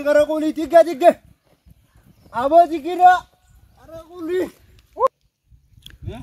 Karakuli tiga. Abo tiga. Karakuli. Ya.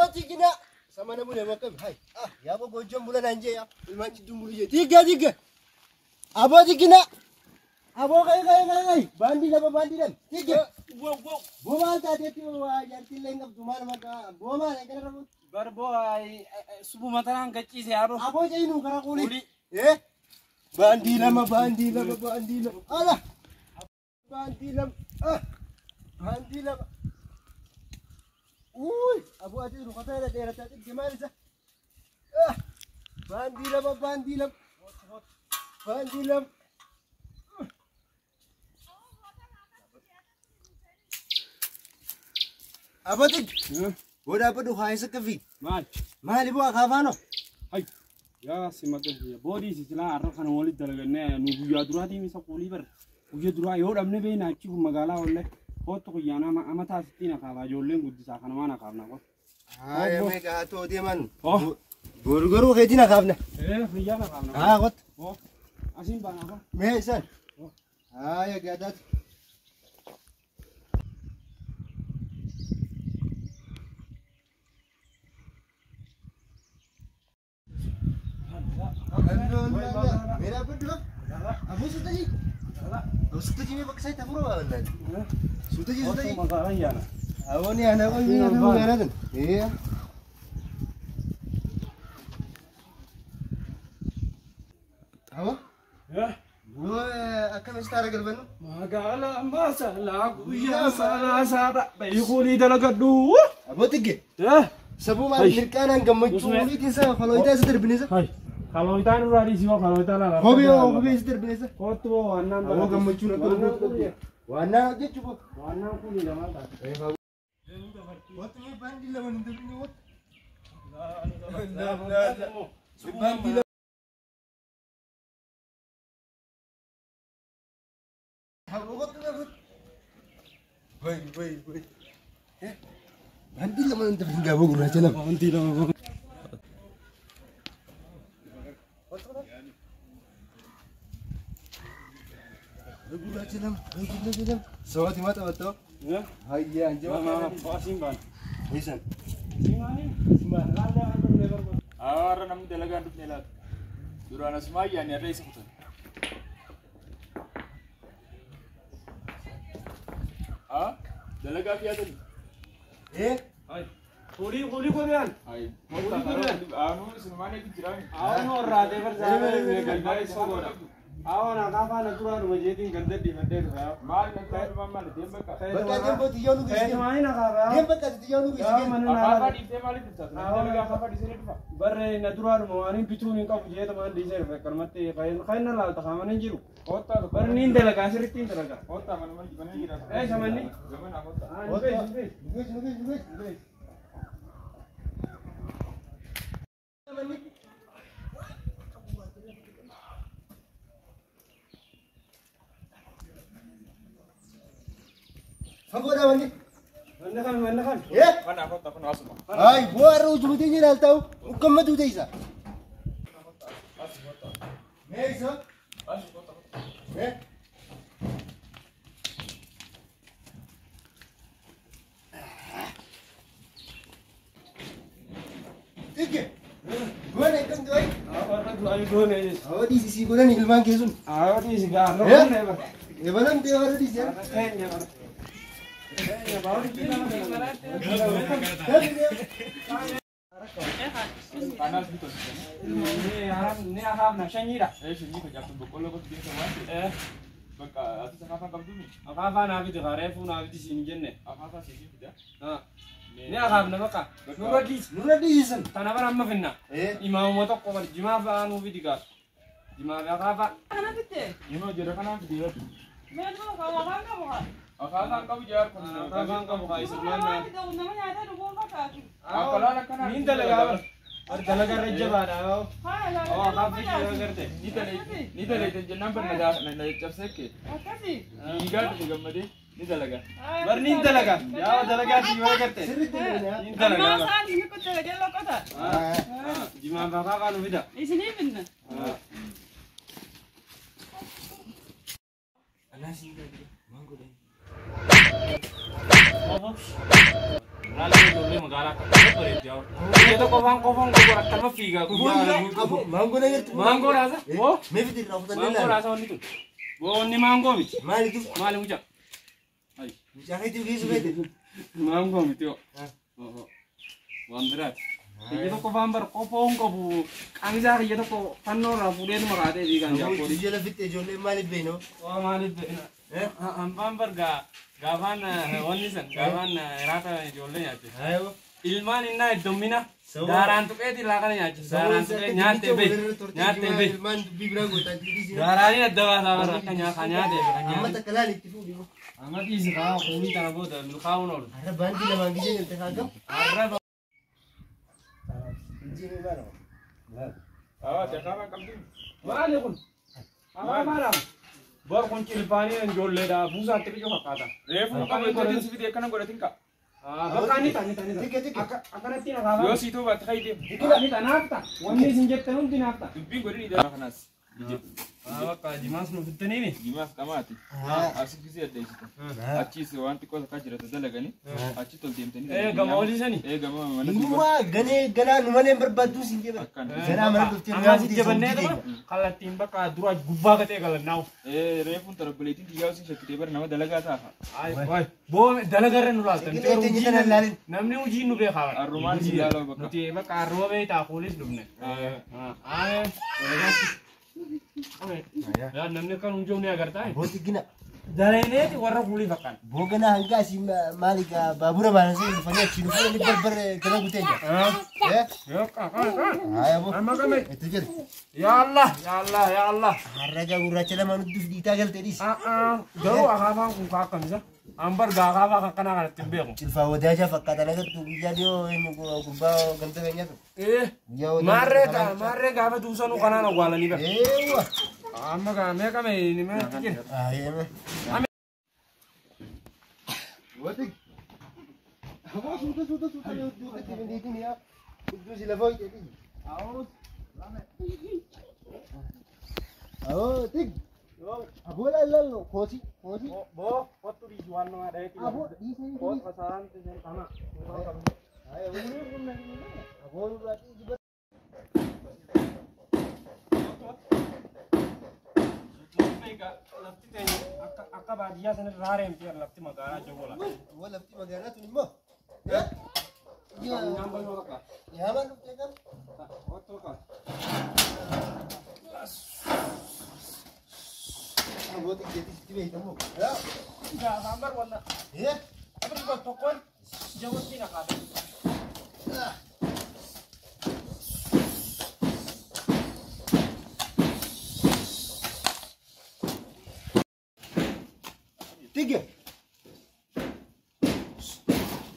Tiga. Sama na boleh makan. Hai. Ya apa gojong bulan anjay ya. Ilman cidung bulu je. Tiga. Abo tiga. Abo kai. Bandi dan. Tiga. Boma tadi tu yang tilengap cuma maka boma yang kena rambut. Barboy subuh mataran kecil sih aro. Abo je inu karakuli. Bandi lama. Alah. Bandi lama. Uy, abu aja lu kata ada daerah tadi gimana sih? Bandi lam. Apa tuh? Udah apa tuh hai sekevi? Mal ibu akafano. Hai. Ya si makan dia. Bodi si celah arah kan walid dalagane nugu ya durati misa kuli ber. Uja durai yo damne be na ci magala walle. Foto ko yana amata sitina ka ba jolen guddi sa kana mana kabna ko. Ya me ka to dia man. Guru kaytina kabna. Riya na kabna. Kot. Asin ba na ba? Me san. Ya gadat. Mera berdua. Abu sudah ji. Sudah ji me pakai saya tabur apa anda? Sudah ji. Masalah ya. Awo ni anak ko ni ada mana kan? Iya. Awo? Ya. Gua akan mesti galban. Magala masalah ya salah sada. Bayukuli dalaga dua. Abu tiga. Ya. Sabu mal mirkanan gammachu ni tinsa kalau itu seter binesa. Hai. Kalau itu anu rari siwa kalau itu lah. Hobi seter binesa. Kotu warna. Awo gammachu na ko. Warna aja cukup. Warna kuli dah mata. Waktu ni bandi lah mana tu ni wat. Bandi lah. Hagot tu hagot. Woi. Bandi lah mana tu ni gabung guna cina. Bandi lah. Guna cina. Sawat mata betul. Ya. Hai ya anjir. Mama pasimban. Isan. Simban. Ara nam dalaga nduk nelat. Durana semaya ni ada isuk tu. Dalaga apa tu? Hai. Kuli ko dian. Hai. Anu semana ni jiran. Anu rade berzama gandai sogora. Awak nak apa nak turun rumah jadi gandar di gandar tu. Mal nak mal dia berkat. Berkat dia buat tiada nulis. Kayak mana nak apa? Dia berkat tiada nulis. Apa di dia mal itu satu. Dalaga apa di sini tu? Barre nak turun rumah ni pitu ni kau punya teman di sini. Kermati kain nala tak kaman ni jiru. Kota tu. Barre ni dalaga seritin dalaga. Kota mana mana ni kira. Sama ni. Zaman apa kota? Nulis. Apa dah mandi? Mana kan? Ya? Mana kota pun asma. Hai, buat rujuk betul ni dah tahu. Ukam madu dah isa. Isa. Kota. Tiga. Gua nak kan tuai. Awak tu ayu dua ni. Awak di sisi gua ni ilman kesun. Awak di segar. Ya balam dia ada di sini. Kayaknya. Baru di sini. Panas gitu. Ni aham nak syanyi dah. Sini kau jatuh bokolo kau biasa mati. Baka atu sangat kam dumi. Apa nak itu karefu nak di sini jenne. Apa sih tidak? Ni aham nak apa? Nuradi isan. Tanah apa nama finna? Imam motok kau jima apa anu video. Jimaa kafa. Kana fitte. Yunoo jedha kanaan fidee Meeshaa kaawwa kan qabu haa. Akaasaan qabu jaar kun. Kaafaan qabu kaa isa Nama maal nama nyaata dhuguun fakkaatu. Akalaan akkanaa. Niin dalagaa bar. Dalagaa irra jabaadha. Haa laala. Oo kaafii jira garte. Ni dalagaa jennaan bar na cabsee kee. Akkasii. Dhiigaa dhufe gammadee ni dalagaa. Bar niin dalagaa. Yaa dalagaa jimaa garte. Sirriitti dalagaa. Niin Kalmaa dalagaa. isaanii ni kuttala jala qota. Jimaa kaafaa kaanu fida. Isinii finna. Ito kofang koborak tanpa figa. Mango na yun. Mango rasa? Oh, May fitir ako mango nila. rasa on itu. Bo ni mango mit. Mali tu. Mali muja. Ay, Jangan itu gizu bete. mango mit yo. Oh. Wandrat. Ito ko bambar kopong ko bu. Ang isa ito ko panora pulen marade di kan Jangan japori. itu jela fitir jole mali beno. Oh mali be. Am bambar gavan onisan gavan rata jolle nyate. Ayo. Ilman inna domina. Daran tu ke tilakan nyate. Daran tu ke nyate be. Nyate be. Man bibra go tadi di sini. Darani ada wasa kanya kanya de kanya. Amma takalali tifu di. Amat isi kau kuni tanah boda milkau nol. Ada bandi na mangi je nte kagam. Arab Jini baro. Jakalan kamtu. mana kun? Apa mana? Bor kun cilpani yang jolle dah busa tapi juga kata. Reefu qabu itti sifidee kana godhatin ka. Bakani tani. Tiga tiga. Akan nanti nak apa? Yoo siituu baate kaayitee. Ini tanah apa? Wanita sinjet tenun tina apa? Dubbiin godhin idaa kanaas. Apa jimas nu fitan ini? Jimaas qamaati. Asii kisii addeessitu. Achiis waan xiqqoo takkaa jirata dalaganii. Achi tol deemtanii. Gama oli sani. Gama mana Numa gane gana numane berbadu sinje ber. Gana mana tu tiap Amas jabane tu. Kalau timba ka dura gubba kate kalau nau. Reefuun tarabbileetiin xiyyaa osii shakkitee bara nama dalagaa taafa. Ay, bo dalagare nulal. Kita tinggi tanah lalin. Namni uji nu be khabar. Arrumaan si yaaloo bakka. Nuti ba karro be ta polis dumne. Ya namni kan unjung ni agar tai. Boti gina. Darene ti warra puli fakan. Bogana hangga si malika babura mana sih fanya cilu fanya ni berber kena gutenya. Ya. Ya ka. Ayo bo. Amma kame. Itu je. Ya Allah. Harga urah cila manu tu ditagal tedis. Garu akafan ku ka kamisa. Ambar ga akafa ka kana kana timbe ko. Cilfa wadaja fakata naga tu jadi ini gubau gantu kanya tu. Marre ga ba dusanu kana na gwala ni ba. Ewa. Amma ga me kame ni me tikin. Ayo me. Watik. Apa sudah yo tu kita ni ya. Kudu sila boy jadi. Ayo tik. Abu lah kosi. Bo fotu di jual no ada ti. Abu di sini. Pot pasaran ti sana. Ayo Abu berarti juga. Akka baadiyaa sana raare mti lafti magaalaa jogola. Wah lafti magaalaa tu ni mo. Ya. Ya. Nyamba yo ka. Ya man tekan. Otto ka. Abu tik jadi situ itu. Ya. Ga gambar wala. Ya. Apa ko tokon? Jawot ti na ka. Tiga.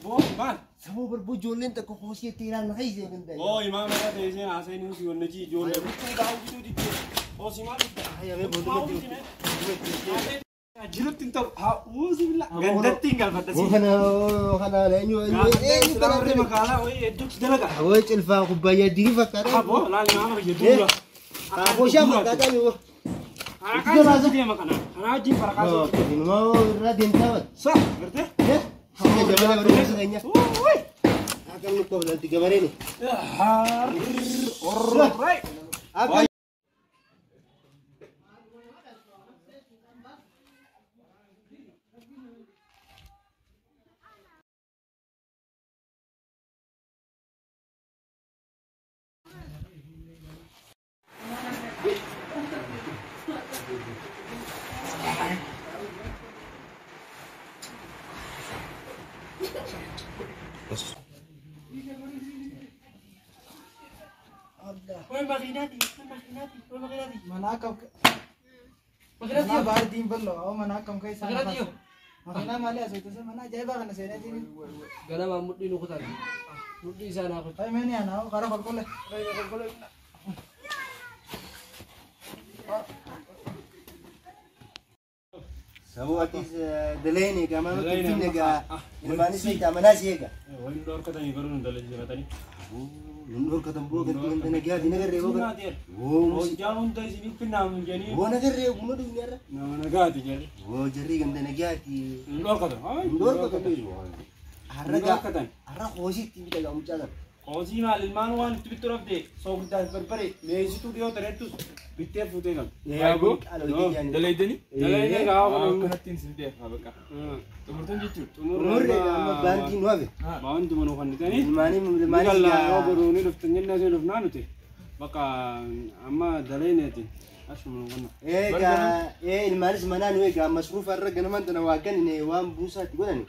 Bo man. Semua berbujulin tak kokosi tiran hai je benda. Oh imam na te se na se ni si wonna ji jo le. Tu daw ji di ke. Oh si ma. Ayo me bodoh betul. Jirut tinta ha uzubillah. Ganda tinggal pada si. Kana lenyo. Ini kana magala oi eduk dalaga. Awal cilfa kubaya diri fakara. Abo la ni mama je dura. Aku siapa kata ni? Itu lazim dia makan. Ana ji para kaso. Ini mau radin tawat. Sah, ngerti? Ya. Sudah zaman baru sebenarnya. Woi. Akan lupa bulan 3 hari ini. Alright. Akan Woi makinati, makinati. Mana kam? Makina baar din ballo. Aw mana kam kai sa. Makina mali aso ito sa mana jai ba kana sene din. Ganama muddi no kutan. Muddi sana ko. Ay meni ana kara kolkole. Sabu atis dalene ka mama kifine ga ilmani sita manasi ga. Woi ndor kata ni garun dalaj tani. Nundur kata bo ga tin dana ga dinaga rebo ga. Oh jamun tai sini pinam jani. Wo naga rebo mo du nyara. Na naga ti jani. Wo jari ga dana ga ti. Ndor kata. Ndor kata ni. Ndor kata. Arra khosi ti ta ga muchaga. Kosi mal ilman wan twitter of de so gudda perpare me studio taretus bitte fute gal. Ya bu. Dalai deni. Dalai ga Aku natin sini apa baka. Tumurtun jitu. Umur ga banti no ave. Bawan tu mano kan tani. Ilmani Kala ga oboru ni duftan jenna se dufna nute. Baka amma dalai ne ti. Ashu mano kan. ga ilmani mana no ga masruf arra ga man tana wa kan ne wa busa ti godani.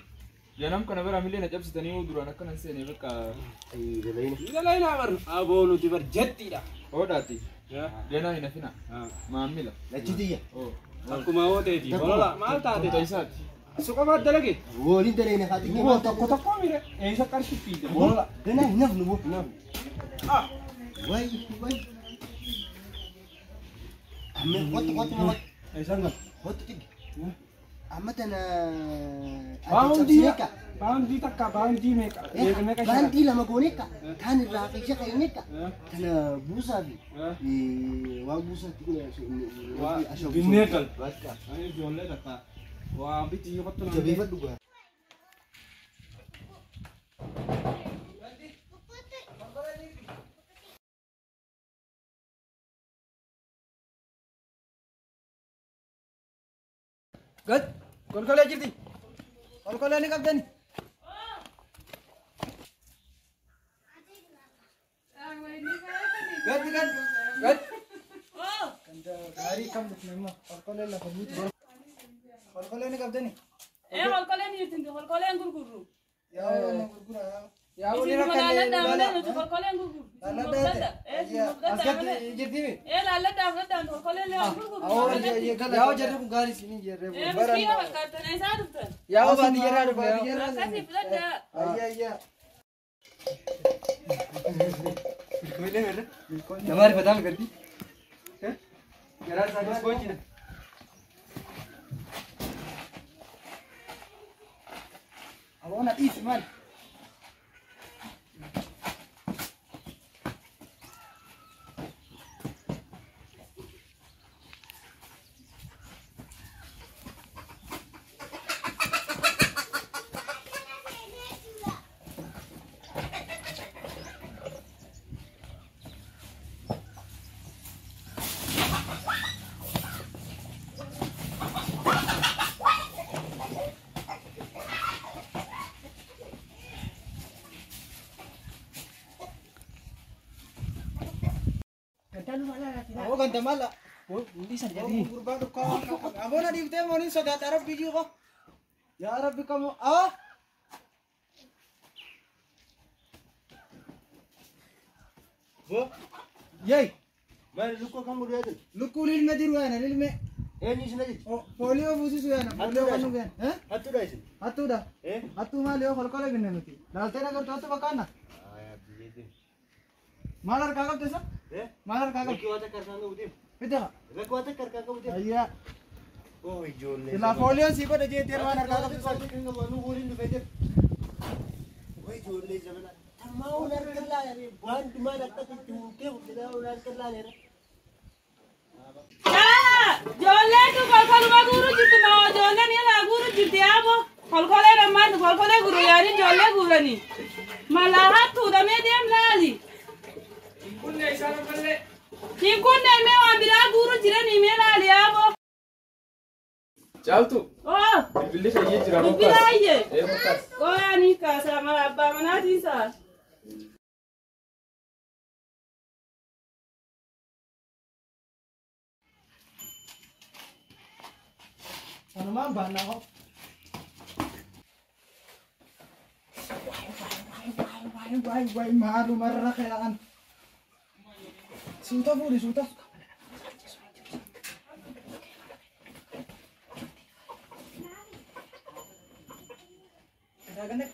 Janam kana bara milena jabsi tani udura nakana sene baka. Ai dalene. Dalai na bar abonu ti bar jetti da. Oh dati. Ya. Dena ina fina. Maamila. La chitiya. Oh. Aku mau te di. Bola mal ta te. Taisat. Suka mat dalagi. Wo ni dalene khati ke Mo ta kota ko mire. Esa kar sipi. bola dana hinaf no. Ah. Wai. Amme wat. Esa ngat. Wat ti. Amatana Baundi takka baundi meka. Meka Bandi lama goneka. Kan raqi shaka ineka. Kana busa bi. Wa busa ti Wa asho. binekal. Baska. Ay jolle takka. Wa biti yokto na. Jabi faduga. Gad. Kolkole jirti. Kolkole ni kab dani. Gad. Kanda gari kam duk nemo. Kolkole la famit. Kolkole ni kab dani. Kolkole ni yutin kolkole ngurguru. Ya na gurgura. Ya Isi wali mana rakale. lada mana tu kolkole ngurguru. Lada date. Ya asgat jirti mi. Lada kolkole le ngurguru. Aw ye kala. Ya jarre gari sini jarre. Miskiya bakata na isa duftan. Ya bani jarre bani jarre. Kasi filada. Ayya. Koile mere. हमारी बदल करती है यार साथ कोई चीज अब वो ना इस मान वो गंदा माला वो hindi sa jadi gurbado ka abo na dito mo ni sa datarap video ko ya rabbi ka mo Wo yey mal luko kam mo yadin. lukulil me diru ana lil me Ni sinaji. polio busu su ana polio kanu gen Hatu dai sin. hatu da hatu ma leo khol kole ginne nuti dalte na kar to bakana Aya bilete. malar kagab tesa malar kagab Ki wata karkanga udim. pita Ko wata karkanga udim. ayya Oi jolle. ila polio si ko de je ter malar kagab Sa karkanga manu gorin du fete. Oi jolle zamana. Tamau nar karla yare. Buan dumana tak tuke udina unar karla yare. Jolle tu kolkole ma guru jitu ma jolle ni la guru jitu abo kolkole na man kolkole guru yani jolle guru ni malahat tu da me dem lali kunne isara palle ki kunne me wa bila guru jire ni me lali abo Jaltu. oh Billi kayye jira ko. bila ye Mukas. oh yani ka sama abba manati sa ano man ba na ko Why, malu marra kailangan. Suuta fuudhi suuta. Daganne.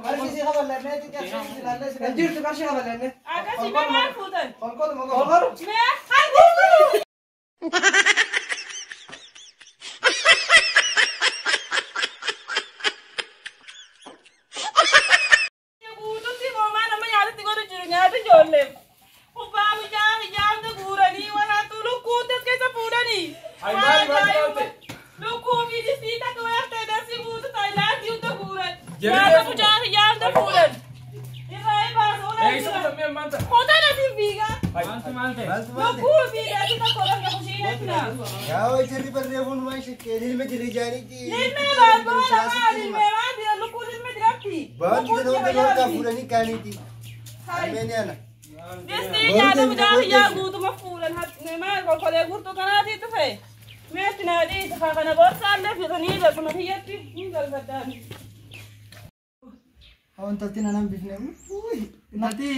Mari sisi khabar lenne ti kya sisi lalle sisi. Anjir tu kashi khabar lenne. Aga si me mal futan. Kol mo. Me hay Ya woi cari perreabun masih kedil में चली जानी थी बात की तो उधर का पूरा नहीं कहनी थी मैंने आना Awan tadi nanam bisnya. Nanti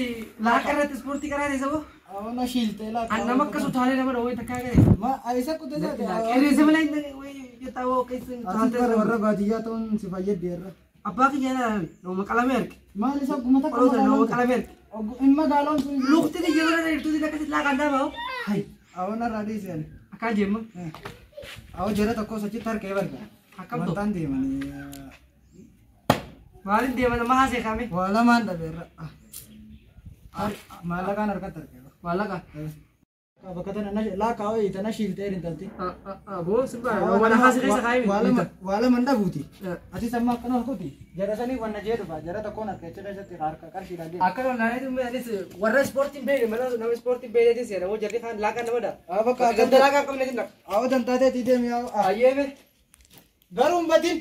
lakar itu seperti kara desa bu. Awan nasilte lah. नमक का सुथाने नंबर वही तक क्या करे Ma ऐसा कुछ नहीं है. अरे से मलाई ये ताऊ कैसे Nanti kalau orang gajinya tuh si Fayed dia. apa के जाना नो मकाला में Ma ऐसा kumata kalau नो kalau मकाला में in ma galon tuh. लोग ते ये वाला रेट तो दिला कैसे ला कंदा बाओ Hai. Awan na ready sih. अका जेम Awan jera toko saci tar kebar ka. अकम तो Mantan dia mani. वाली दे मतलब महा से कामे Wala man da ber. Malah kan harga tar kebar. वाला का Bakatan na la kau itu na shilte rin tanti. वो सुबह नो वाला हासे कैसे खाई Wala manda buti. Ati sama kenal kuti. Jara sani warna jeru ba. Jara toko na kecera jati kar sila dia. अकर ना तुम अरे से वरना स्पोर्टिंग बेड मतलब नव स्पोर्टिंग बेड है से वो जल्दी खान लाका नवदा Apa ka गंदा लाका कम नहीं ना aw dan tade tide mi aw. आइए में Garum batin.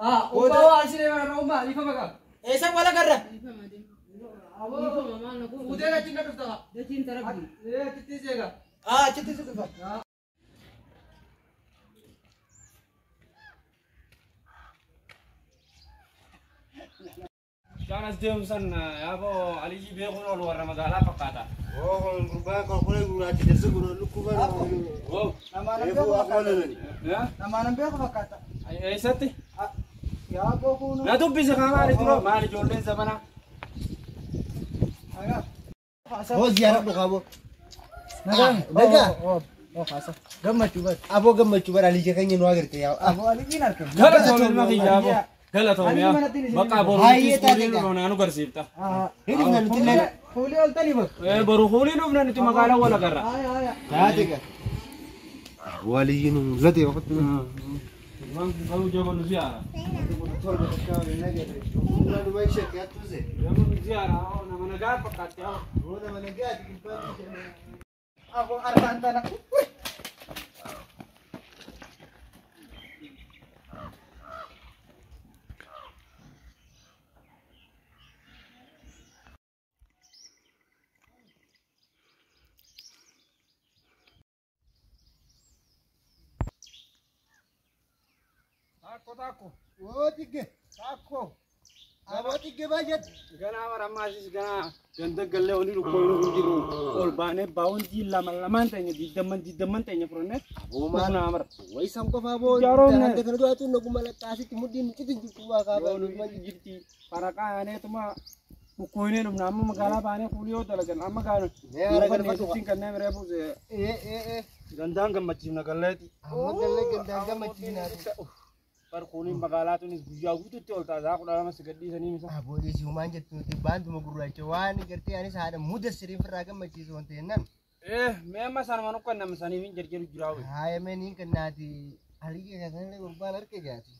हां ऊपर आसी रे वाला रोमा लिखो मगा Esa wala garra. उदय का चिंता करता ये तीन तरफ ये कितनी जगह Ah, chiti situ ba. Jangan sedih musan ya bo Ali jibe kono luar magala pakata. oh kurban kalau kau guru aja desa guru lu kurban Oh, Nama eh nambe bu ko apa bakata. lagi ya. Nama nambe ko bakata. Ay sati. Ya ko kuno. Na tu bisa kamari tu mari jolle zamana. Aga. oh ziarah tu kamu Naga. naga. Oh, khasa. Gamma chubat. abo gamma coba ali jangan nyenwa gerti ya Abo ali kinar ke. Gala to ma khiya bo. Gala to ya. Baka bo Hai, ru eta ti tega. ru na anu garsipta. Ah. ini mana timnya Huli olta ni ba. Eh baru huli lu na ti magala wala garra. Aya. ya tiga wali yinu zati waktu tu Bang baru jago nu ziara. tol ba ka ni nage na du mai shek ya tu ze Jago nu ziara na mana ga pakata. oh na mana ga ti pa Ako artanta na. Tako. oh tiga Tako. abo tiga budget Gana wara masis gana ganda galle oni ru koyro jiru ol bane bawon ji laman tanya di deman tanya prone abo mana mana amar wai sam ko fa bo Jaro ne. tan de kan do atu no kumala kasi timudin kitin kuwa ka ba bawon ma jirti paraka ane tuma koyne rum nama magala bane kuliyo talagan amma gano Ne ara gar ne fatu tin kan ne mere buze eh gandang gammachi na galleti amma galle ganda ga macina par kuni magala tu ni guya gutu tol ta za ku da mas gaddi sani misa abo de si umanje tu ti bantu magurra chawani gerti ani sada mudassiri firaga machi so wonte nan me amma san manu kan nam sani min jerjeru jirawe haya men in kanati haligi ga kan le urban arke gati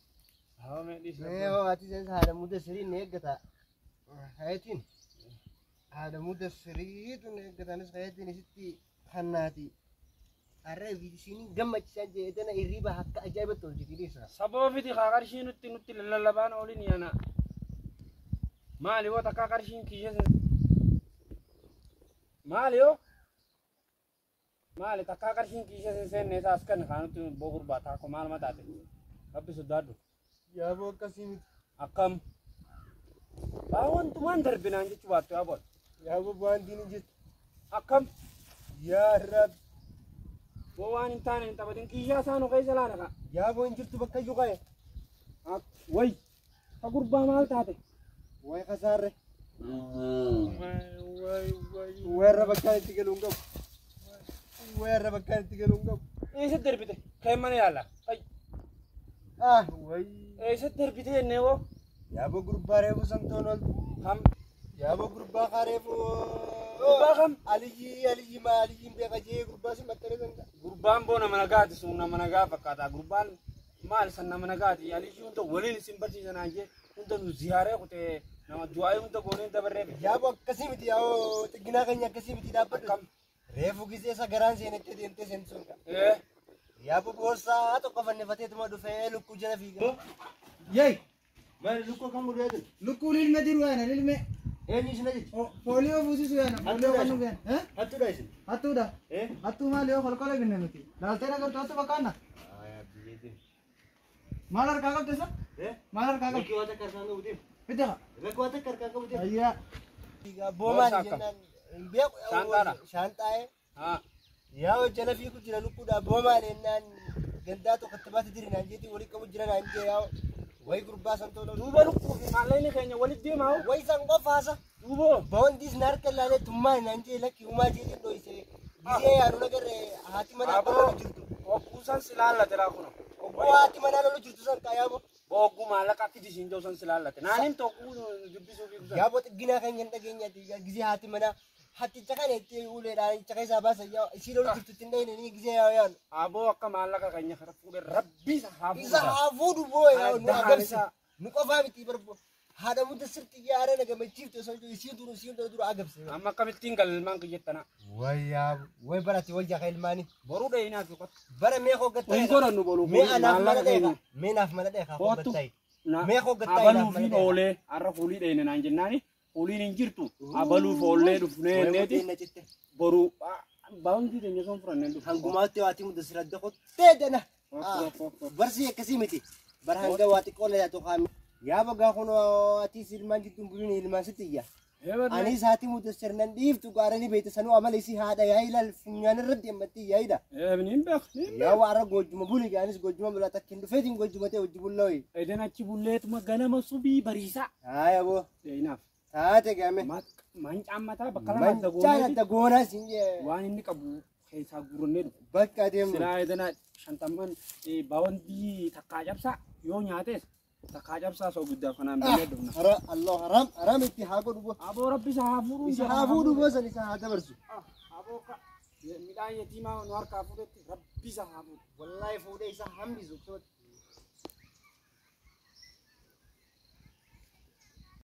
ha me dis eh ho ati se sada mudassiri ne gata hayatin hada mudassiri tu ne gata nis hayatin sitti hannati arre vi sini gammachi sanje edana iriba hakka ajaiba tol jigiri sa sabo fiti khagar shi nutti nutti lalaban olin yana Maali yoo takka qarshiin kiyya maali yoo maali takka qarshiin kiyya seenne isaas kan kaanutti bogur baataa ko maal mataate abbi sodaadhu yaa boo akkasii miti akkam baawwantumaan darbinaan jechuu baattu yaa bol yaa boo waan diin jirtu akkam yaa rab boo waan hin taane hin taphatin kiyyaa saanu keessa laana ka yaa boo hin jirtu bakka iyyuu qaye way ka gurbaa maal taate way kasaarre warra bakkaan itti galuun qabu warra bakkaan itti galuun qabu eessa darbite ka'e mana yaalla way eessa darbite jennee woo yaa boo gurbaa reefu samtoon ol kam yaa boo gurbaa kaa reefu gurbaa kam aliyyiin beeka jee gurbaa si maxxanee sanda gurbaan boo nama nagaati sun nama nagaa fakkaata gurbaan maal san nama nagaati aliyyii hunda waliin isin barsiisanaa jee hunda nu ziyaaree kutee nama du'aa'ee hunda goonee dabarree yaa boo akkasii miti yaa xigginaa keenya akkasii miti dhaabbadhu reefu gisee isa garaan seenettee deemtee seensuun yaa boo boorsaa tokko fannifateetuma dhufee lukkuu jala fiiga Yey, maali lukkuu kan mudate lukkuu lilme diru yana lilme. eenyu isina jechu Polio buusisu yana. Polio kanu gan. hattuudha isin Hattuudha. Hattuu maali yoo kolkola binne nuti. Laaltee agartu hattuu bakkaanna. Maal harkaa qabde isa? Maal harkaa qabde? lakkii wata karkaan qabu deemu Fitte qa. lakkii wata karkaan qabu deemu Ayyaa. boomaani jennaan hin beeku Shaanxaadha. shaanxaa'ee haa yaa jala fiigu jira lukkuudha boomaani jennaan gandaa tokkotti baate dirinaan jeetii walii qabu jira naan jee yaa way gurbaa san tola duuba lukkuu fi maallayni keenya walitti deemaa way san qofaasa duuboo boondis narka laalee tummaan naan jee lakki umaa jeetii dhoyse gisee yaadu nagarre haati manaa akka lolu jirtu Ogguusan silaallate laa kuno ogguu haati manaa lolu jirtu san qaayaabo oggu maallaqa fidi siin jawsan silaallate naaniin tokkuu dubbisuu fi kusan yaabo xigginaa kan hin dhageenyaati gisee haati manaa hatticha kan itti uleedhaan icha keessaa baasa yaa isii lolu jirtu ittiin dhayne gisee yaayaan aboo akka maallaqa keenya kana fuudhe rabbi isa haa isa fuudha haa fuudhu boo yaa nu agarsi nu qofaa miti barbo haadha mudda sirti yaara na gammachiifte osoo isiin dura agabse amma akkamittiin galmaan kiyyettana wayyaa way barate wayyaa ka ilmaanii boruu dheeyinaaf yoqot bara mee hoggattee hin godhannu boluu mee anaaf mana maallaqa dheekaa keenya mee naaf mana dheekaa Kootu. hoggattee mee hoggattee abaluu naaf fi mana oolee har'a fuulii dheeyne naan jennaani fuuliin hin jirtu abaluuf oollee dhufnee enneeti dheekaa boruu baawuntii keenya son furanneen dhufu hangumaatti waati mudda siradda qottee dana barsi akkasii miti bara hanga waa xiqqoo la yaatu kaami yaa bagaa kun ati ilmaan jidduun buluun ilmaan sitti iyya ani isaati mudda sirnan dhiiftu gaaranii beekte sanuu amala isii haadha yaa ilaal funyaan irratti hemmatti yaa'idha niin beek yaa waara gojjuma buli gaanis gojjuma bula takkin dhufeetiin gojjuma ta'e hojii bullooyi edan achi bulleetuma ganama subii bariisaa haaya boo dheeyinaaf taate gaame mancaan mataa bakka lama adda mancaan gooneeti adda goonaa siin jee waan inni qabu keessaa gurrannee dhufu bakka deemu silaa edana shantamman baawwantii takkaa cabsaa yoo nyaates takkaa cabsaa soo guddaaf kanaan binnee dhufna hara allah haram itti haa godhu boo aboo rabbi isa haa fuudhuu isa haa fuudhu boo san isa haa dabarsu aboo ka midhaan yatiimaa nu harkaa fuudhetti rabbi isa haa fuudhu wallahi fuudhee isa hambisu